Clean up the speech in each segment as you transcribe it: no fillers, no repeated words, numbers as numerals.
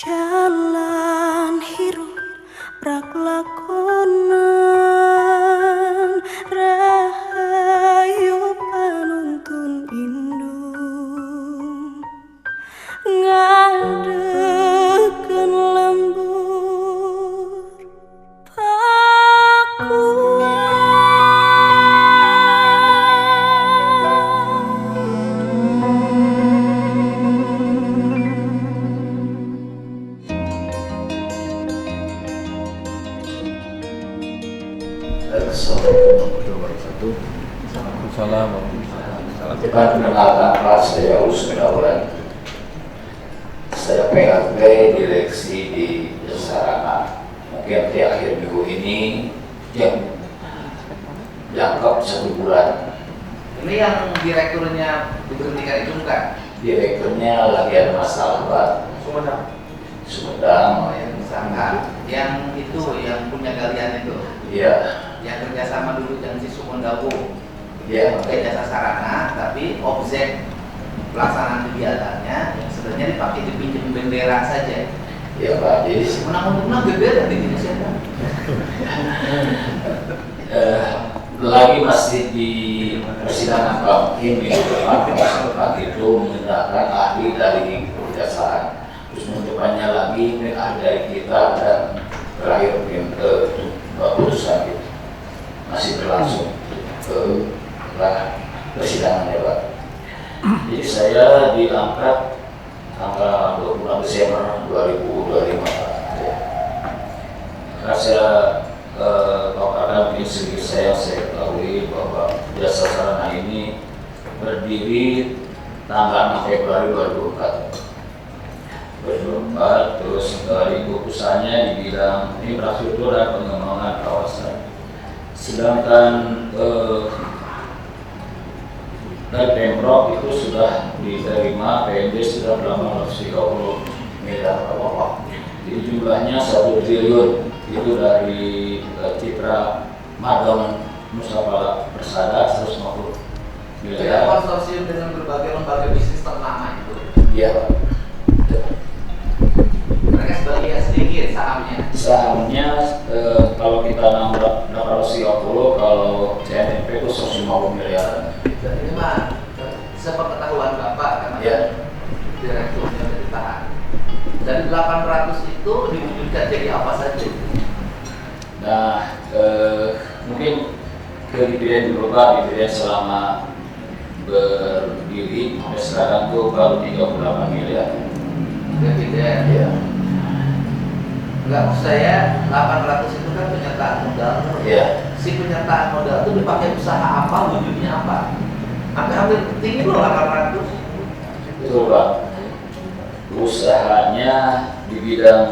Jalan hirup rak lakonan rahayu panuntun indung ngadekeun lembur Perkenalkan, saya Ulus Medawan. Saya PLT direksi di Sarana. Mungkin di akhir minggu ini yang jangkau 1 bulan. Ini yang direkturnya diberhentikan itu bukan? Direkturnya lagi ada masalah, Pak. Sumedang. Oh, yang disangka. Yang itu yang punya galian itu. Iya. Yang kerjasama dulu dengan si Sumondawu. Iya. Pakai jasa sarana, tapi objek pelaksanaan kegiatannya yang sebenarnya dipakai dipinjam bendera saja. Iya, Pak. Jadi Menang-menang bendera di Indonesia kan? lagi masih di persidangan Pak ini Pak itu menggunakan ahli dari kejaksaan. Terus mencobannya lagi ada kita dan terakhir putusan itu masih berlangsung persidangannya, Pak. Jadi saya diangkat tanggal 26 Desember 2025, Pak. Karena saya karena mungkin sedikit saya ketahui bahwa jasa sarana ini berdiri tanggal 6 Februari 2024, terus dari fokusannya di bidang infrastruktur dan pengembangan kawasan. Sedangkan dari Pemprov itu sudah diterima PMD sudah 830 miliar rupiah. Jadi jumlahnya 1 triliun itu dari Citra Magang Nusapala Persada 150 miliar. Konsorsium dengan berbagai lembaga bisnis ternama itu. Iya, Pak. Mereka sebagai sedikit sahamnya. Sahamnya kalau kita 630, kalau CNP itu 150 miliar. Dan ini mah sepengetahuan Bapak karena direkturnya sudah ditahan. Dari 800 itu diwujudkan jadi apa saja? Nah, mungkin ke dividen dulu, Pak. Dividen selama berdiri sampai sekarang tuh baru 38 miliar. Dividen. Ya. Enggak, maksud saya 800 itu kan penyertaan modal. Iya. Si penyertaan modal itu dipakai usaha apa, wujudnya apa? Hampir tinggi loh 800. Betul, Pak. Usahanya di bidang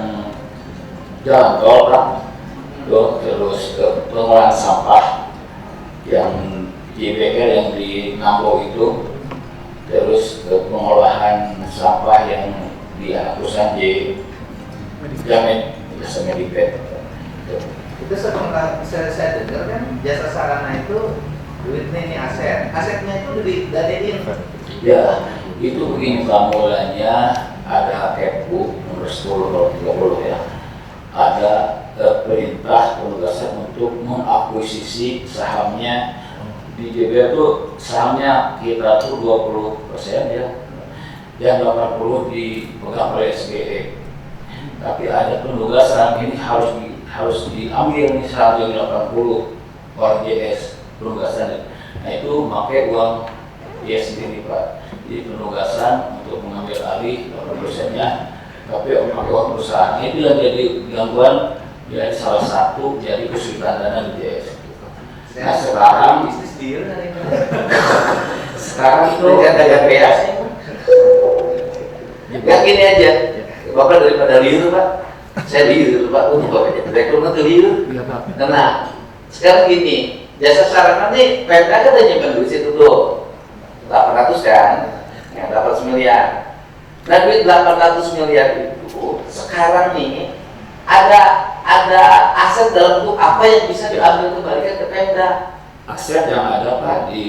jalan tol, Pak. Terus pengolahan sampah yang JBR yang di Nambo itu, terus pengolahan sampah yang di Akusan Jamet jasa Medipet. Itu saya dengar kan jasa sarana itu duitnya ini asetnya itu digadein. Ya, itu begini Pak, mulanya ada Kepku nomor 10/30 ya. Ada perintah penugasan untuk mengakuisisi sahamnya di JBR itu sahamnya kita tuh 20% ya, dan 80 dipegang oleh SGE. Tapi ada penugasan ini harus diambil nih 180 orang JS penugasan. Nah itu pakai uang JS sendiri Pak. Jadi penugasan untuk mengambil alih 80%-nya, tapi pakai uang perusahaan. Ini yang jadi gangguan, jadi salah satu jadi kesulitan dana di JS. Nah sekarang bisnis deal sekarang itu ada PAS ya gini aja, Bapak daripada liur Pak, saya liur Pak, untuk Bapak jadi direktur nanti liur. Iya Pak. Nah sekarang gini, jasa sarana nih PMK kan udah nyimpan duit situ tuh 800 kan, ya 800 miliar. Nah duit 800 miliar itu sekarang nih ada aset dalam bentuk apa yang bisa diambil kembalikan ke Pemda? aset yang ada Pak di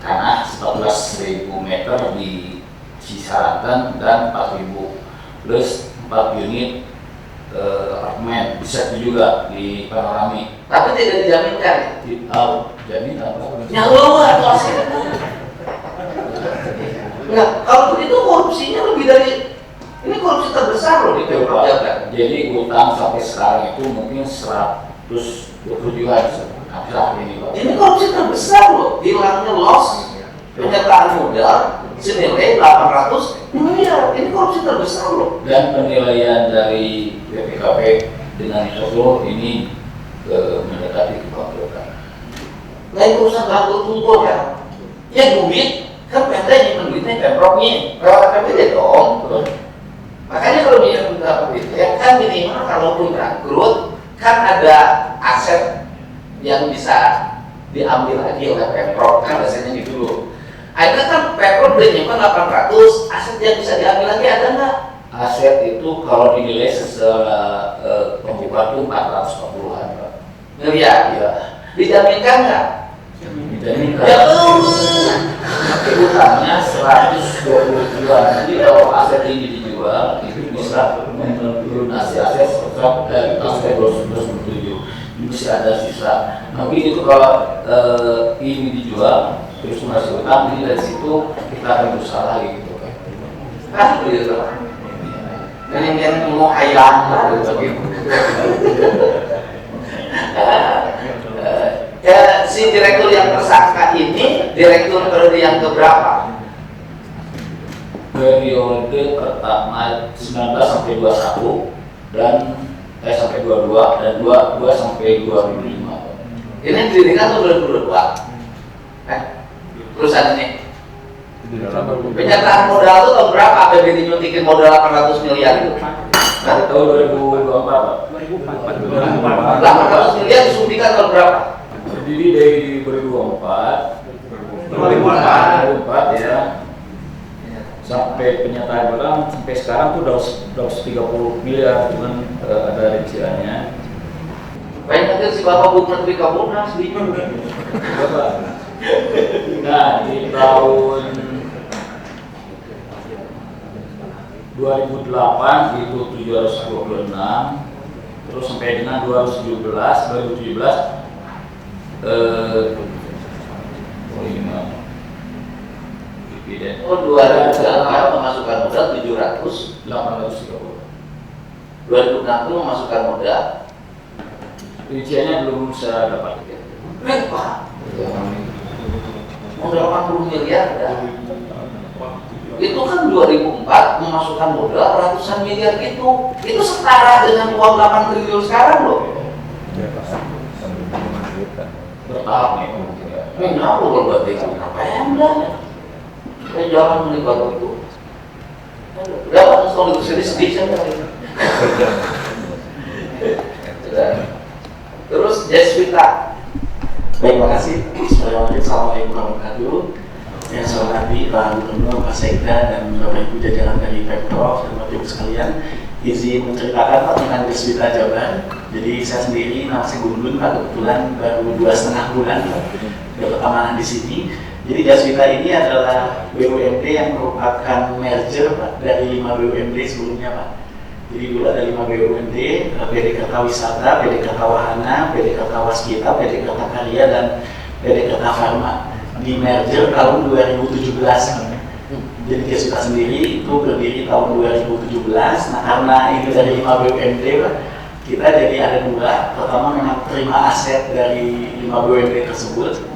tanah 14.000 meter di Cisarantan dan 4.000 plus 4 unit apartemen bisa juga di Panorami. Tapi tidak dijaminkan. Jadi apa? Nyawa tuh aset. Nah, kalau begitu korupsinya lebih dari ini korupsi terbesar loh di Pemprov Jabar. Jadi utang sampai sekarang itu mungkin 120 juta hampir ini Pak. Ini korupsi terbesar loh, hilangnya loss, penyertaan modal senilai 800 miliar. Ini korupsi terbesar loh. Dan penilaian dari BPKP dengan itu ini mendekati kebangkrutan. Nah itu urusan bangkrut ya. Ya duit kan Pemda nyimpen duitnya Pemprovnya, lewat PPD dong. Makanya kalau dia minta duit ya kan minimal kalaupun bangkrut kan ada aset yang bisa diambil lagi oleh Pemprov, kan biasanya gitu loh. Akhirnya kan Pemprov udah nyimpan 800, aset yang bisa diambil lagi ada nggak? Aset itu kalau dinilai secara pembukaan itu 440-an Pak. Miliar. Ya, Dijaminkan nggak? dijaminkan. Ya Allah. Tapi utangnya 120 juta. Jadi kalau aset ini dijual itu bisa melunasi aset sampai 227. Bisa ada sisa. Tapi itu kalau ini dijual terus masih utang, jadi dari situ kita akan berusaha lagi gitu kan. Ah, gitu. Yang mau hayang begitu. Ya, si direktur yang tersangka ini direktur periode yang keberapa? Periode pertama 19 sampai 21 dan sampai 22 dan 22 sampai 2005. Ini didirikan tahun 2022. Perusahaan ini. Penyertaan modal itu tahun berapa? APBD nyuntikin modal 800 miliar itu. Nah, tahun 2024. 800 miliar disuntikan tahun berapa? Berdiri dari 2004 ya, sampai penyataan barang sampai sekarang tuh udah 130 miliar, cuman ada rinciannya. Pengen nanti si Bapak Bu Menteri Kapolnas di Nah di tahun 2008 itu 726, terus sampai dengan 2017 dividen. Oh 2008 memasukkan modal 700, 830. 2060 memasukkan modal. Rinciannya belum saya dapat. Pak, modal 80 miliar dah. Itu kan 2004 memasukkan modal ratusan miliar itu setara dengan uang 8 triliun sekarang loh. Bertahap nih. Kenapa berbuat itu? Pemda ya jangan melibat itu. Dapat kalau itu sedih saja. Terus Jeswita. Baik, terima kasih. Bismillahirrahmanirrahim. Assalamualaikum warahmatullahi wabarakatuh. Yang saya hormati Pak Gubernur, Pak Sekda, dan Bapak Ibu jajaran dari Pemprov dan Bapak Ibu sekalian, izin menceritakan Pak tentang Jeswita Jabar. Jadi saya sendiri nama saya Gundun Pak, kebetulan baru 2,5 bulan dapat amanah di sini. Jadi Jeswita ini adalah BUMD yang merupakan merger Pak dari 5 BUMD sebelumnya Pak. Jadi dulu ada 5 BUMD, PD Kerta Wisata, PD Kerta Wahana, PD Kerta Waskita, PD Kerta Karya, dan PD Kerta Farma. Di merger tahun 2017. Jadi Jaswita sendiri itu berdiri tahun 2017. Nah karena ini dari 5 BUMD, Pak, kita jadi ada 2. Pertama memang terima aset dari 5 BUMD tersebut,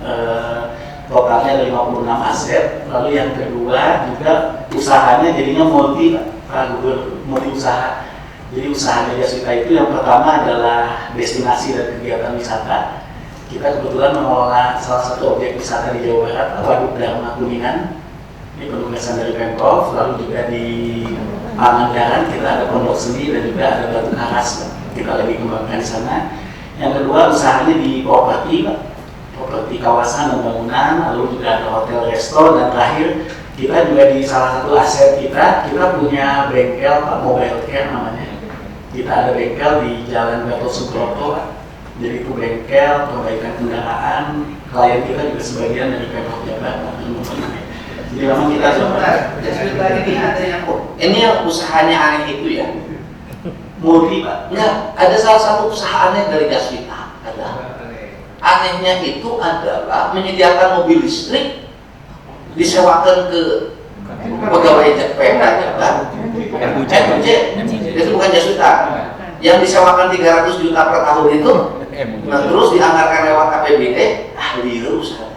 totalnya ada 56 aset. Lalu yang kedua juga usahanya jadinya multi, Pak Gubernur, multi usaha. Jadi usahanya Jaswita itu yang pertama adalah destinasi dan kegiatan wisata. Kita kebetulan mengelola salah satu objek wisata di Jawa Barat, Waduk Dharma Kuningan. Ini penugasan dari Pemprov. Lalu juga di Pangandaran kita ada pondok seni dan juga ada Batu Karas, kita lagi kembangkan di sana. Yang kedua usahanya di properti, Pak, properti kawasan dan bangunan, lalu juga ada hotel, resto, dan terakhir kita juga di salah satu aset kita punya bengkel, Pak, Mobile Care namanya. Kita ada bengkel di Jalan Gatot Subroto, Pak. Jadi itu bengkel, perbaikan kendaraan, klien kita juga sebagian dari Pemprov Jabar. Jadi memang kita Jaswita ini ada yang ini yang usahanya aneh itu ya? multi, Pak. Enggak, ada salah satu usaha aneh dari Jaswita. Ada. Anehnya itu adalah menyediakan mobil listrik disewakan ke pegawai Pemda Jabar. MUJ. Itu bukan Jaswita. Yang disewakan 300 juta per tahun itu, nah, terus dianggarkan lewat APBD, liar usaha.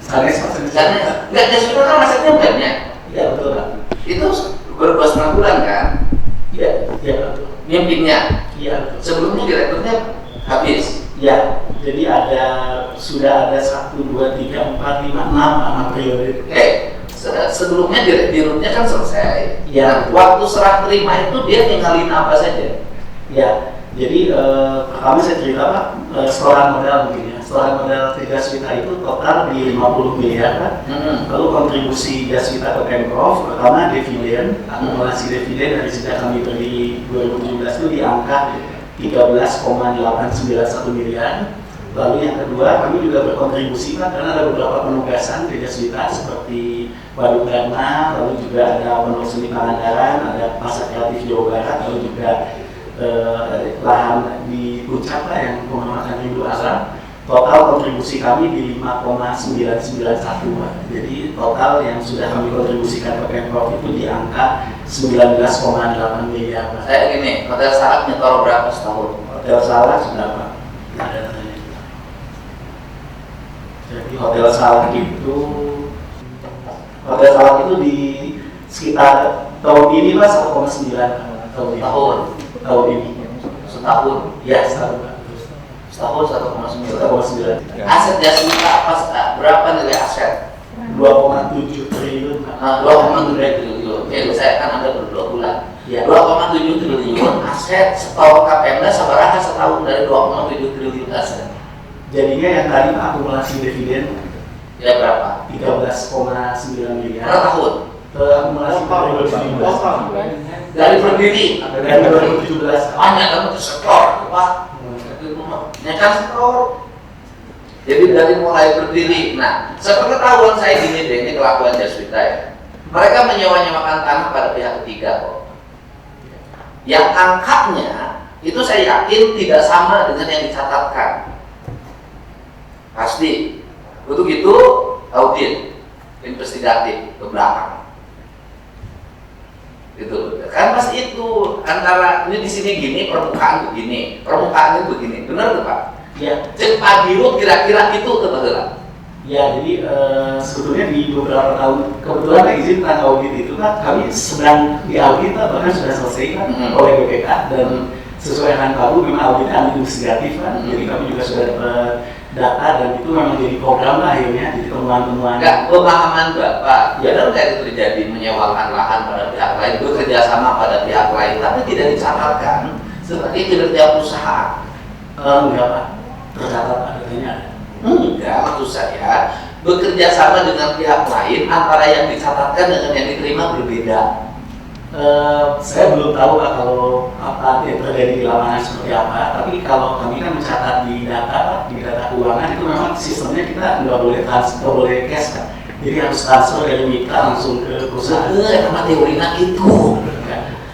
Karena nggak Jaswita kan asetnya banyak. Iya betul, Pak. Itu baru 2,5 bulan kan? Iya betul. Mimpinnya. Iya betul. Sebelumnya direkturnya habis. Ya, jadi sudah ada 1, 2, 3, 4, 5, 6 periode. Sebelumnya dirutnya kan selesai. Ya. Nah, waktu serah terima itu dia tinggalin apa saja? Ya, jadi pertama saya cerita, Pak, setoran modal mungkin ya. Setoran modal Jaswita itu total di 50 miliar, Pak. Lalu kontribusi Jaswita ke Pemprov, pertama dividen, akumulasi dividen dari sejak kami berdiri 2017 itu di angka 13,891 miliar. Lalu yang kedua, kami juga berkontribusi, Pak, karena ada beberapa penugasan di Jaswita seperti Waduk Dharma, lalu juga ada pondok seni Pangandaran, ada pasar kreatif Jawa Barat, lalu juga lahan di Puncak, Pak, yang penghormatan rindu alam. Total kontribusi kami di 5,991, Pak. Jadi total yang sudah kami kontribusikan ke Pemprov itu di angka 19,8 miliar, Pak. Saya gini, Hotel Salak nyetor berapa setahun? Hotel Salak sudah, Pak, ada datanya. Jadi Hotel Salak itu di sekitar tahun ini, Pak, 1,9 tahun ini. Setahun. Ya, setahun, Pak. Setahun 1,9. 1,9. Aset Jaswita berapa nilai aset? 2,7 triliun, Pak. 2,7 triliun. Saya kan ada berdua bulan. Ya. 2,7 triliun aset setor Pemda sabaraha setahun dari 2,7 triliun aset. Jadinya yang tadi, Pak, akumulasi dividen Ya berapa? 13,9 miliar. Per tahun. Akumulasi Dari berdiri. dari 2017. Banyak kamu tuh setor, Pak. Ya kan setor. Jadi dari mulai berdiri. Nah, sepengetahuan saya gini deh, ini kelakuan Jaswita ya. Mereka menyewa-nyewakan tanah pada pihak ketiga kok. Yang angkanya itu saya yakin tidak sama dengan yang dicatatkan. Pasti. Untuk itu audit investigatif ke belakang. Gitu. Kan pasti itu antara ini di sini gini, permukaan begini, permukaan itu begini. Benar tuh, Pak? Ya. Cek Pak Dirut kira-kira itu kebetulan. Ya, jadi sebetulnya di beberapa tahun kebetulan izin tentang audit itu, Pak, kami sedang diaudit, bahkan sudah selesai, Pak, oleh BPK, dan sesuai dengan Pak, memang auditnya investigatif, kan. Jadi kami juga sudah dapat data dan itu memang jadi program lah akhirnya, jadi temuan-temuan. Enggak, pemahaman Bapak, benar nggak itu terjadi menyewakan lahan pada pihak lain, bekerja sama pada pihak lain, tapi tidak dicatatkan sebagai kinerja perusahaan? Enggak, Pak, tercatat adanya ada. Enggak, maksud saya bekerja sama dengan pihak lain antara yang dicatatkan dengan yang diterima berbeda. Saya belum tahu, Pak, kalau apa yang terjadi di lapangan seperti apa. Tapi kalau kami kan mencatat di data, Pak, di data keuangan itu memang sistemnya kita nggak boleh transfer, nggak boleh cash, Pak. Jadi harus transfer dari mitra langsung ke perusahaan. Sama teorinya itu.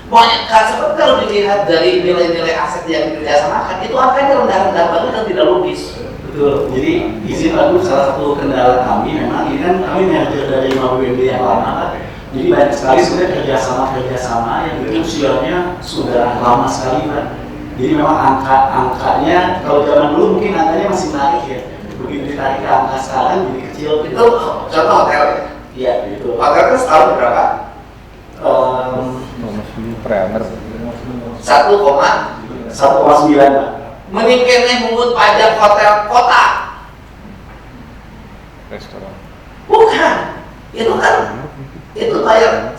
Banyak seperti kalau dilihat dari nilai-nilai aset yang dikerjasamakan itu angkanya rendah-rendah banget dan tidak logis. Betul. Jadi izin Pak, salah satu kendala kami memang ini kan kami merger dari 5 BUMD yang lama, Pak. Jadi banyak sekali sebenarnya kerjasama yang itu usianya sudah lama sekali Pak. Jadi memang angkanya kalau zaman dulu mungkin angkanya masih naik ya. Begitu ditarik ke angka sekarang jadi kecil. Itu contoh hotel ya? Iya gitu. Hotel itu setahun berapa? 1,9 Pak. Mending kene mungut pajak hotel kota. Restoran. Bukan. Itu bayar.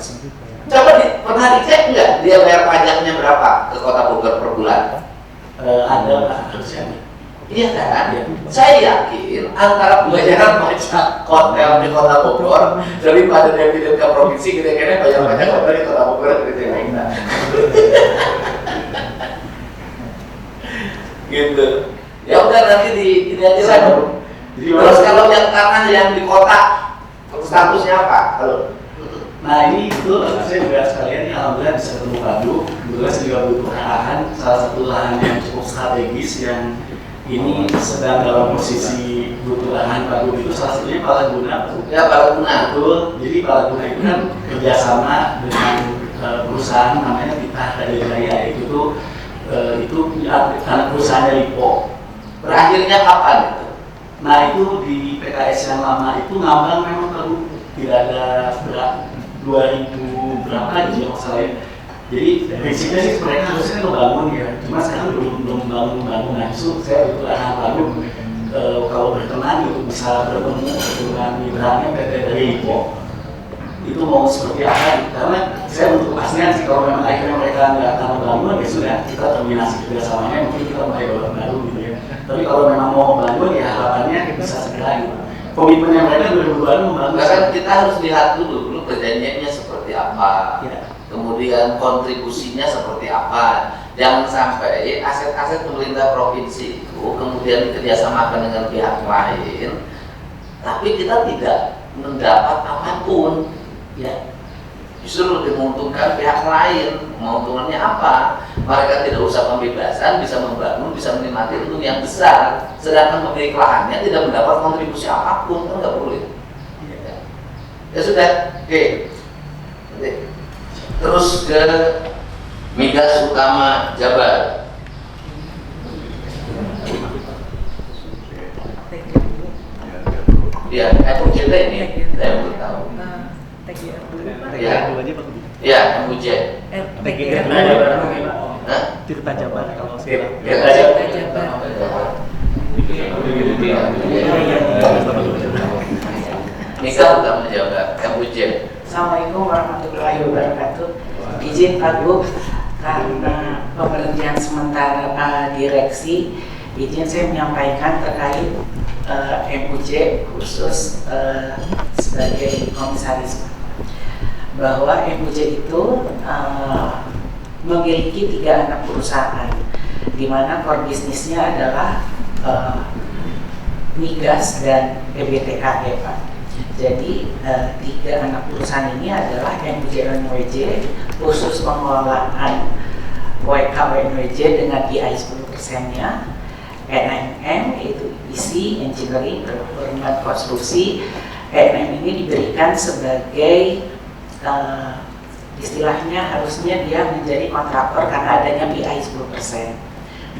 Coba pernah dicek nggak dia bayar pajaknya berapa ke Kota Bogor per bulan? Ada Pak harusnya. Iya kan? Saya yakin antara pembayaran pajak hotel di Kota Bogor daripada dividen ke provinsi gede-gede bayar pajak hotel di Kota Bogor gede kita. Gitu. Ya udah nanti ini aja lah. Terus kalau yang tanah yang di kota statusnya apa? Kalau Nah ini itu saya juga sekalian alhamdulillah bisa ketemu Pak Du. Kebetulan saya juga butuh arahan salah satu lahan yang cukup strategis yang ini sedang dalam posisi butuh lahan Pak Du itu salah satunya Palaguna. ya Palaguna. Betul. Jadi Palaguna itu kan kerjasama dengan perusahaan namanya Titah Kadajaya itu anak perusahaannya Lipo. Berakhirnya kapan itu? Nah itu di PKS yang lama itu ngambang memang baru tidak ada berat 2000 berapa gitu ya saya. Jadi prinsipnya sih mereka harusnya ngebangun ya, cuma sekarang belum bangun. Nah itu saya butuh arahan baru kalau berkenan gitu bisa bertemu dengan mitranya PT dari Lipo. Itu mau seperti apa? Karena saya butuh kepastian sih kalau memang akhirnya mereka nggak akan membangun ya sudah kita terminasi kerjasamanya mungkin kita mulai babak baru gitu ya. Tapi kalau memang mau membangun ya harapannya bisa segera gitu. Komitmennya mereka 2002 membangun. Kan kita harus lihat dulu perjanjiannya seperti apa, Ya. kemudian kontribusinya seperti apa. Jangan sampai aset-aset pemerintah provinsi itu kemudian dikerjasamakan dengan pihak lain, tapi kita tidak mendapat apapun. Ya, justru lebih menguntungkan pihak lain. Menguntungkannya apa? Mereka tidak usah pembebasan, bisa membangun, bisa menikmati untung yang besar. Sedangkan pemilik lahannya tidak mendapat kontribusi apapun, kan nggak boleh. Ya sudah, oke. Terus ke migas utama Jabar. Ya, FUJT ini saya belum tahu. TGR dulu Pak. Ya, ya FUJ. TGR Hah? Tirta Jabar kalau Ya, migas utama Jabar, FUJ. Assalamualaikum warahmatullahi wabarakatuh. Izin Pak Bu, karena pemberhentian sementara direksi, izin saya menyampaikan terkait MUJ khusus sebagai komisaris, bahwa MUJ itu memiliki 3 anak perusahaan, di mana core bisnisnya adalah migas dan EBTKE Pak. Jadi 3 anak perusahaan ini adalah MUJ khusus pengelolaan WKWNWJ dengan PI 10%-nya, NMM yaitu isi engineering performance konstruksi. NMM ini diberikan sebagai istilahnya harusnya dia menjadi kontraktor karena adanya PI 10%.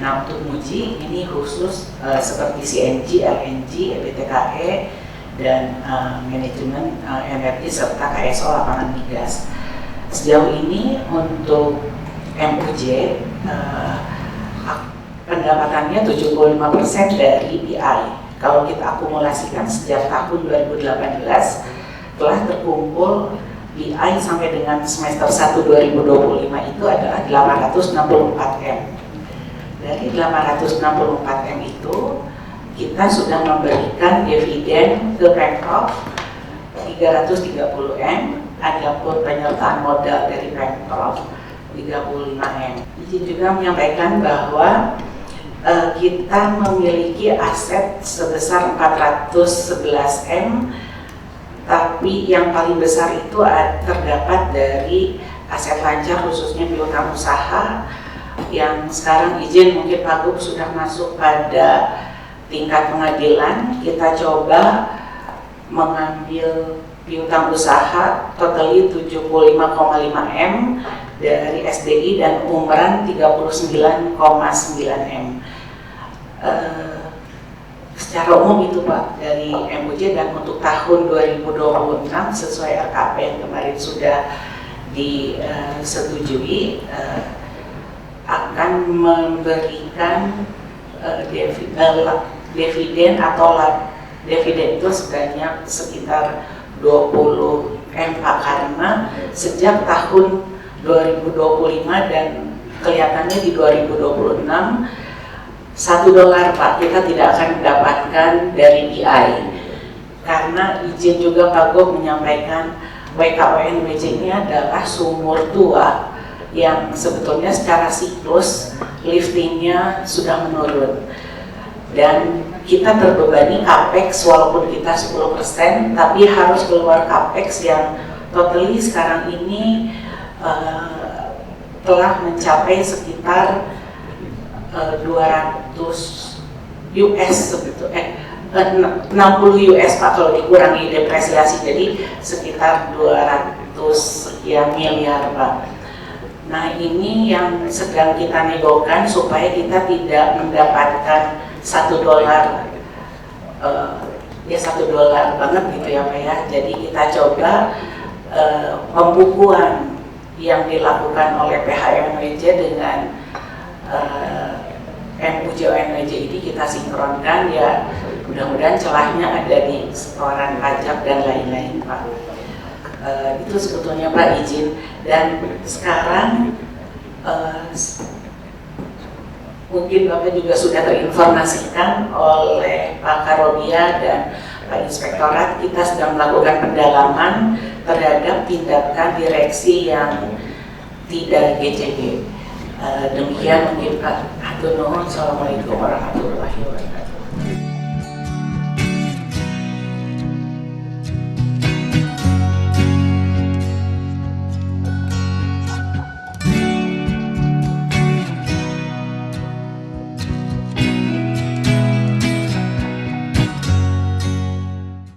Nah untuk MUJI ini khusus seperti CNG, LNG, EBTKE dan manajemen energi serta KSO lapangan migas. Sejauh ini untuk MUJ pendapatannya 75% dari PI. Kalau kita akumulasikan sejak tahun 2018 telah terkumpul PI sampai dengan semester 1 2025 itu adalah 864M. Dari 864M itu kita sudah memberikan dividen ke Pemprov 330M, adapun penyertaan modal dari Pemprov 35M. Izin juga menyampaikan bahwa kita memiliki aset sebesar 411M, tapi yang paling besar itu terdapat dari aset lancar khususnya piutang usaha yang sekarang izin mungkin Pak Gub sudah masuk pada tingkat pengadilan. Kita coba mengambil piutang usaha totali 75,5 M dari SDI dan umran 39,9 M. Secara umum itu Pak dari MUJ, dan untuk tahun 2026 sesuai RKP yang kemarin sudah disetujui akan memberikan dividen atau dividen itu sebanyak sekitar 20 M Pak, karena sejak tahun 2025 dan kelihatannya di 2026 $1 Pak kita tidak akan mendapatkan dari BI, karena izin juga Pak Gub menyampaikan WKWNWJ ini adalah sumur tua yang sebetulnya secara siklus liftingnya sudah menurun, dan kita terbebani capex walaupun kita 10%, tapi harus keluar capex yang totally sekarang ini telah mencapai sekitar 200 US sebetulnya, 60 US Pak kalau dikurangi depresiasi, jadi sekitar 200 sekian miliar Pak. Nah ini yang sedang kita negokan supaya kita tidak mendapatkan $1, ya $1 banget gitu ya Pak ya. Jadi kita coba pembukuan yang dilakukan oleh PHMWJ dengan MUJ-ONWJ ini kita sinkronkan, ya mudah-mudahan celahnya ada di setoran pajak dan lain-lain Pak. Itu sebetulnya Pak izin. Dan sekarang mungkin Bapak juga sudah terinformasikan oleh Pak Karobia dan Pak Inspektorat, kita sedang melakukan pendalaman terhadap tindakan direksi yang tidak GCG. Demikian mungkin Pak. Assalamualaikum warahmatullahi wabarakatuh.